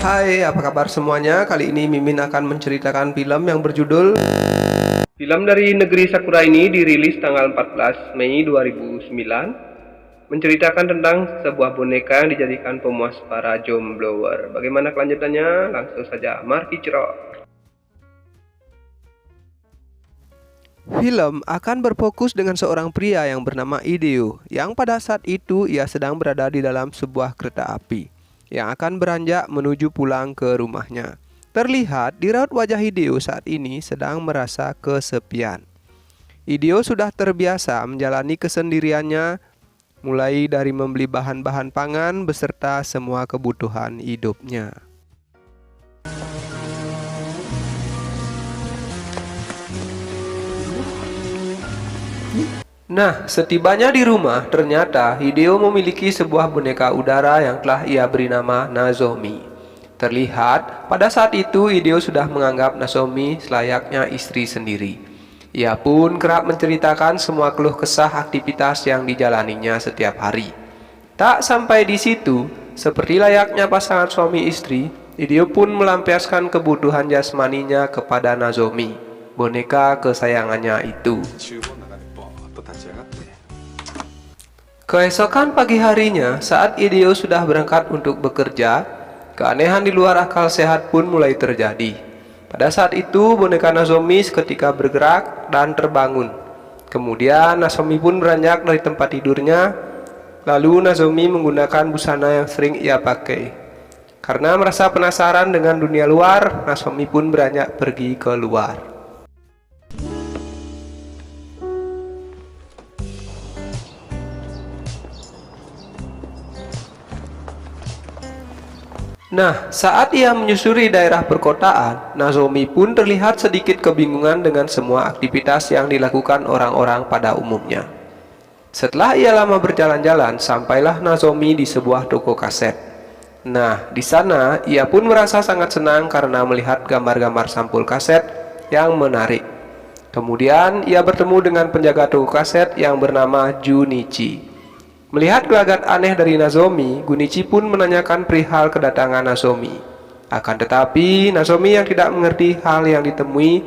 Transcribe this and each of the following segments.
Hai, apa kabar semuanya? Kali ini Mimin akan menceritakan film yang berjudul Film dari Negeri Sakura ini dirilis tanggal 14 Mei 2009, menceritakan tentang sebuah boneka yang dijadikan pemuas para jomblower. Bagaimana kelanjutannya? Langsung saja, mari cerot. Film akan berfokus dengan seorang pria yang bernama Hideo, yang pada saat itu ia sedang berada di dalam sebuah kereta api yang akan beranjak menuju pulang ke rumahnya. Terlihat di raut wajah Hideo saat ini sedang merasa kesepian. Hideo sudah terbiasa menjalani kesendiriannya, mulai dari membeli bahan-bahan pangan beserta semua kebutuhan hidupnya. Nah, setibanya di rumah, ternyata Hideo memiliki sebuah boneka udara yang telah ia beri nama Nozomi. Terlihat, pada saat itu Hideo sudah menganggap Nozomi selayaknya istri sendiri. Ia pun kerap menceritakan semua keluh kesah aktivitas yang dijalaninya setiap hari. Tak sampai di situ, seperti layaknya pasangan suami istri, Hideo pun melampiaskan kebutuhan jasmaninya kepada Nozomi, boneka kesayangannya itu. Keesokan pagi harinya, saat Hideo sudah berangkat untuk bekerja, keanehan di luar akal sehat pun mulai terjadi. Pada saat itu, boneka Nozomi seketika bergerak dan terbangun. Kemudian Nozomi pun beranjak dari tempat tidurnya. Lalu Nozomi menggunakan busana yang sering ia pakai. Karena merasa penasaran dengan dunia luar, Nozomi pun beranjak pergi ke luar. Nah, saat ia menyusuri daerah perkotaan, Nozomi pun terlihat sedikit kebingungan dengan semua aktivitas yang dilakukan orang-orang pada umumnya. Setelah ia lama berjalan-jalan, sampailah Nozomi di sebuah toko kaset. Nah, di sana ia pun merasa sangat senang karena melihat gambar-gambar sampul kaset yang menarik. Kemudian ia bertemu dengan penjaga toko kaset yang bernama Junichi. Melihat gelagat aneh dari Nozomi, Junichi pun menanyakan perihal kedatangan Nozomi. Akan tetapi, Nozomi yang tidak mengerti hal yang ditemui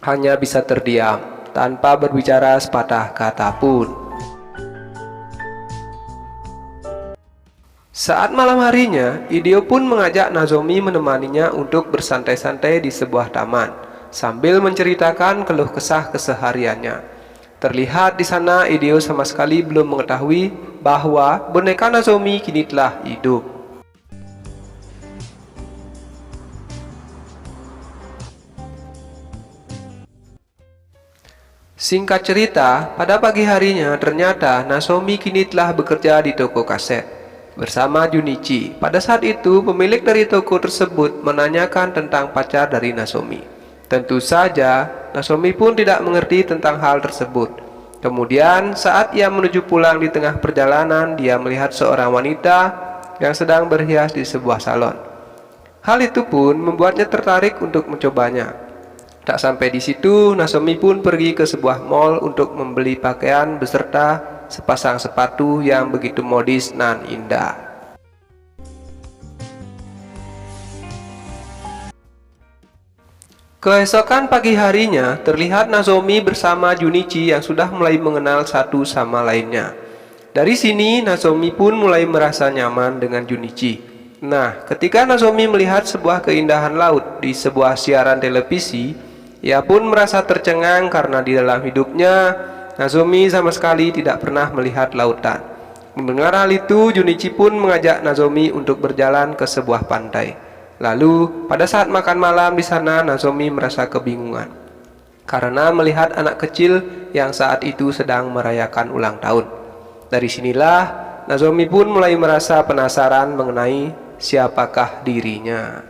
hanya bisa terdiam, tanpa berbicara sepatah kata pun. Saat malam harinya, Hideo pun mengajak Nozomi menemaninya untuk bersantai-santai di sebuah taman, sambil menceritakan keluh kesah kesehariannya. Terlihat di sana Hideo sama sekali belum mengetahui bahwa boneka Nozomi kini telah hidup. Singkat cerita, pada pagi harinya ternyata Nozomi kini telah bekerja di toko kaset bersama Junichi. Pada saat itu pemilik dari toko tersebut menanyakan tentang pacar dari Nozomi. Tentu saja, Nozomi pun tidak mengerti tentang hal tersebut. Kemudian, saat ia menuju pulang di tengah perjalanan, dia melihat seorang wanita yang sedang berhias di sebuah salon. Hal itu pun membuatnya tertarik untuk mencobanya. Tak sampai di situ, Nozomi pun pergi ke sebuah mall untuk membeli pakaian beserta sepasang sepatu yang begitu modis dan indah. Keesokan pagi harinya, terlihat Nozomi bersama Junichi yang sudah mulai mengenal satu sama lainnya. Dari sini, Nozomi pun mulai merasa nyaman dengan Junichi. Nah, ketika Nozomi melihat sebuah keindahan laut di sebuah siaran televisi, ia pun merasa tercengang karena di dalam hidupnya, Nozomi sama sekali tidak pernah melihat lautan. Mendengar hal itu, Junichi pun mengajak Nozomi untuk berjalan ke sebuah pantai. Lalu, pada saat makan malam di sana, Nozomi merasa kebingungan karena melihat anak kecil yang saat itu sedang merayakan ulang tahun. Dari sinilah, Nozomi pun mulai merasa penasaran mengenai siapakah dirinya.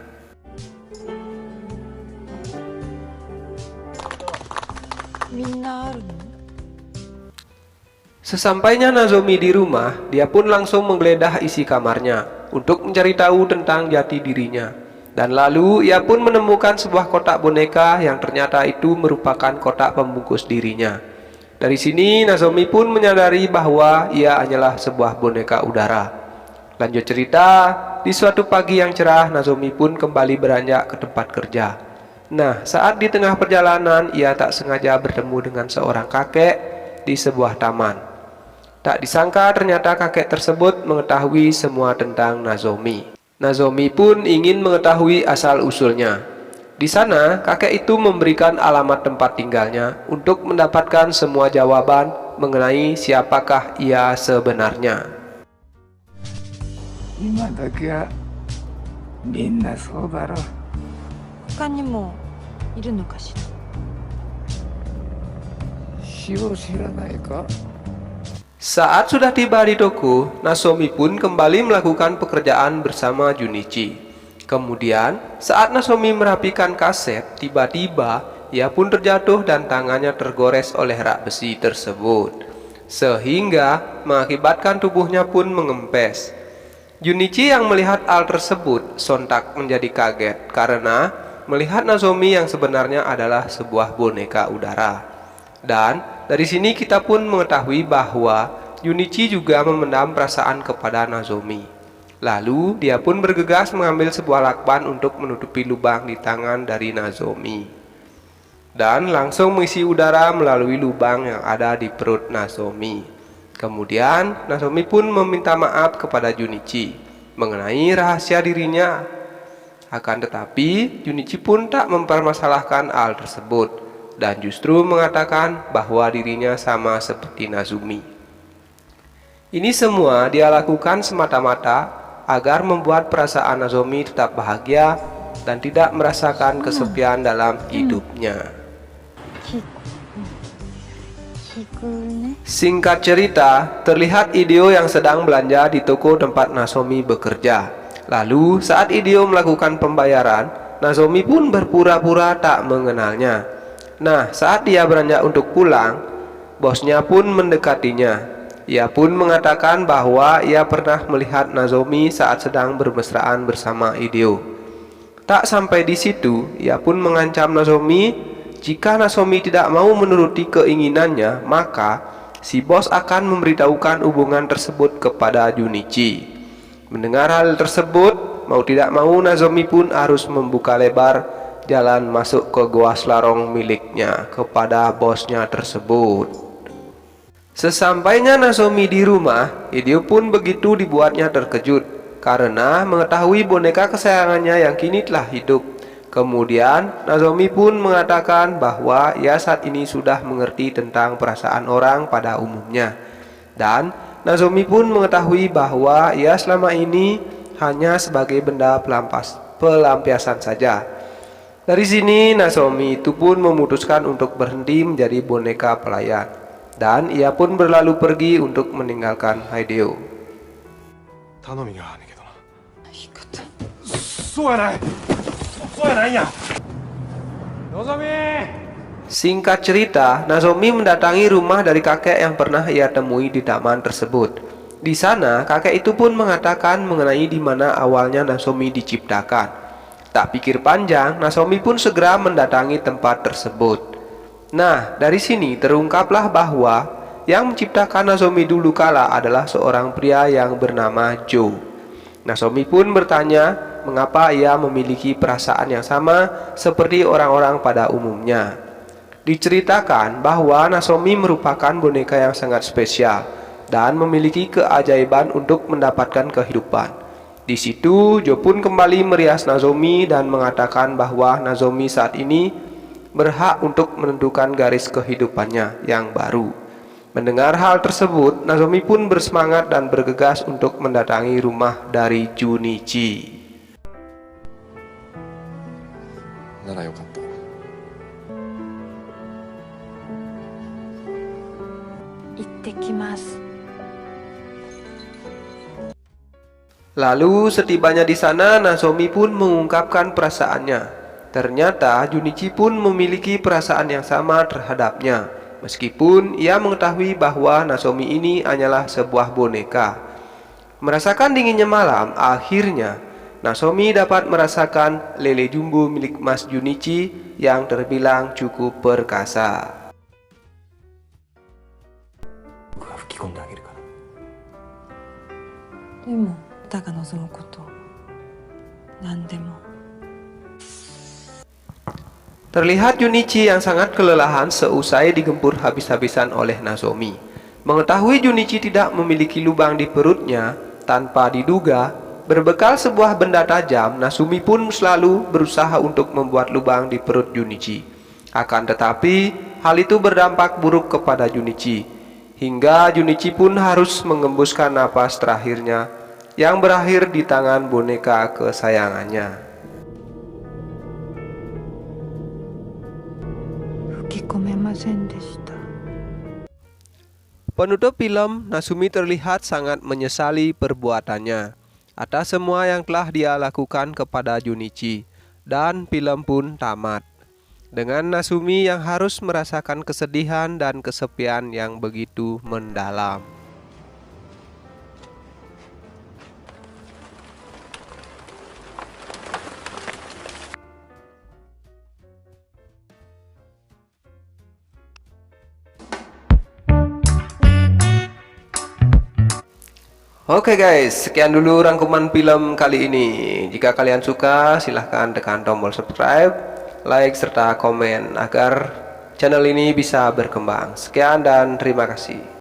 Sesampainya Nozomi di rumah, dia pun langsung menggeledah isi kamarnya untuk mencari tahu tentang jati dirinya. Dan lalu ia pun menemukan sebuah kotak boneka yang ternyata itu merupakan kotak pembungkus dirinya. Dari sini Nozomi pun menyadari bahwa ia hanyalah sebuah boneka udara. Lanjut cerita, di suatu pagi yang cerah, Nozomi pun kembali beranjak ke tempat kerja. Nah, saat di tengah perjalanan, ia tak sengaja bertemu dengan seorang kakek di sebuah taman. Tak disangka ternyata kakek tersebut mengetahui semua tentang Nozomi. Nozomi pun ingin mengetahui asal-usulnya. Di sana, kakek itu memberikan alamat tempat tinggalnya untuk mendapatkan semua jawaban mengenai siapakah ia sebenarnya. 今だけはみんなそうだろう。他にもいるのかしら。死を知らないか？ Saat sudah tiba di toko, Nozomi pun kembali melakukan pekerjaan bersama Junichi. Kemudian, saat Nozomi merapikan kaset, tiba-tiba ia pun terjatuh dan tangannya tergores oleh rak besi tersebut, sehingga mengakibatkan tubuhnya pun mengempes. Junichi yang melihat hal tersebut sontak menjadi kaget karena melihat Nozomi yang sebenarnya adalah sebuah boneka udara. Dan dari sini kita pun mengetahui bahwa Junichi juga memendam perasaan kepada Nozomi. Lalu dia pun bergegas mengambil sebuah lakban untuk menutupi lubang di tangan dari Nozomi, dan langsung mengisi udara melalui lubang yang ada di perut Nozomi. Kemudian Nozomi pun meminta maaf kepada Junichi mengenai rahasia dirinya. Akan tetapi Junichi pun tak mempermasalahkan hal tersebut dan justru mengatakan bahwa dirinya sama seperti Nozomi. Ini semua dia lakukan semata-mata agar membuat perasaan Nozomi tetap bahagia dan tidak merasakan kesepian dalam hidupnya. Singkat cerita, terlihat Hideo yang sedang belanja di toko tempat Nozomi bekerja. Lalu saat Hideo melakukan pembayaran, Nozomi pun berpura-pura tak mengenalnya. Nah, saat dia beranjak untuk pulang, bosnya pun mendekatinya. Ia pun mengatakan bahwa ia pernah melihat Nozomi saat sedang bermesraan bersama Hideo. Tak sampai di situ, ia pun mengancam Nozomi jika Nozomi tidak mau menuruti keinginannya, maka si bos akan memberitahukan hubungan tersebut kepada Junichi. Mendengar hal tersebut, mau tidak mau Nozomi pun harus membuka lebar jalan masuk ke goa Slarong miliknya kepada bosnya tersebut. Sesampainya Nozomi di rumah, Hideo pun begitu dibuatnya terkejut karena mengetahui boneka kesayangannya yang kini telah hidup. Kemudian Nozomi pun mengatakan bahwa ia saat ini sudah mengerti tentang perasaan orang pada umumnya. Dan Nozomi pun mengetahui bahwa ia selama ini hanya sebagai benda pelampiasan saja. Dari sini Nozomi itu pun memutuskan untuk berhenti menjadi boneka pelayan. Dan ia pun berlalu pergi untuk meninggalkan Hideo. Singkat cerita, Nozomi mendatangi rumah dari kakek yang pernah ia temui di taman tersebut. Di sana, kakek itu pun mengatakan mengenai di mana awalnya Nozomi diciptakan. Tak pikir panjang, Nozomi pun segera mendatangi tempat tersebut. Nah, dari sini terungkaplah bahwa yang menciptakan Nozomi dulu kala adalah seorang pria yang bernama Joe. Nozomi pun bertanya mengapa ia memiliki perasaan yang sama seperti orang-orang pada umumnya. Diceritakan bahwa Nozomi merupakan boneka yang sangat spesial dan memiliki keajaiban untuk mendapatkan kehidupan. Di situ, Joe pun kembali merias Nozomi dan mengatakan bahwa Nozomi saat ini berhak untuk menentukan garis kehidupannya yang baru. Mendengar hal tersebut, Nozomi pun bersemangat dan bergegas untuk mendatangi rumah dari Junichi. ならよかった。行ってきます。 Lalu setibanya di sana, Nozomi pun mengungkapkan perasaannya. Ternyata Junichi pun memiliki perasaan yang sama terhadapnya, meskipun ia mengetahui bahwa Nozomi ini hanyalah sebuah boneka. Merasakan dinginnya malam, akhirnya Nozomi dapat merasakan lele jumbo milik Mas Junichi yang terbilang cukup perkasa. 僕が吹き込んであげるから。でもたが望むこと何でも。 Terlihat Junichi yang sangat kelelahan seusai digempur habis-habisan oleh Nozomi. Mengetahui Junichi tidak memiliki lubang di perutnya, tanpa diduga, berbekal sebuah benda tajam, Nozomi pun selalu berusaha untuk membuat lubang di perut Junichi. Akan tetapi, hal itu berdampak buruk kepada Junichi, hingga Junichi pun harus mengembuskan napas terakhirnya, yang berakhir di tangan boneka kesayangannya. 吹き込めませんでした。 Penutup film, Nozomi terlihat sangat menyesali perbuatannya atas semua yang telah dia lakukan kepada Junichi, dan film pun tamat dengan Nozomi yang harus merasakan kesedihan dan kesepian yang begitu mendalam. Oke guys, sekian dulu rangkuman film kali ini. Jika kalian suka, silahkan tekan tombol subscribe, like, serta komen agar channel ini bisa berkembang. Sekian dan terima kasih.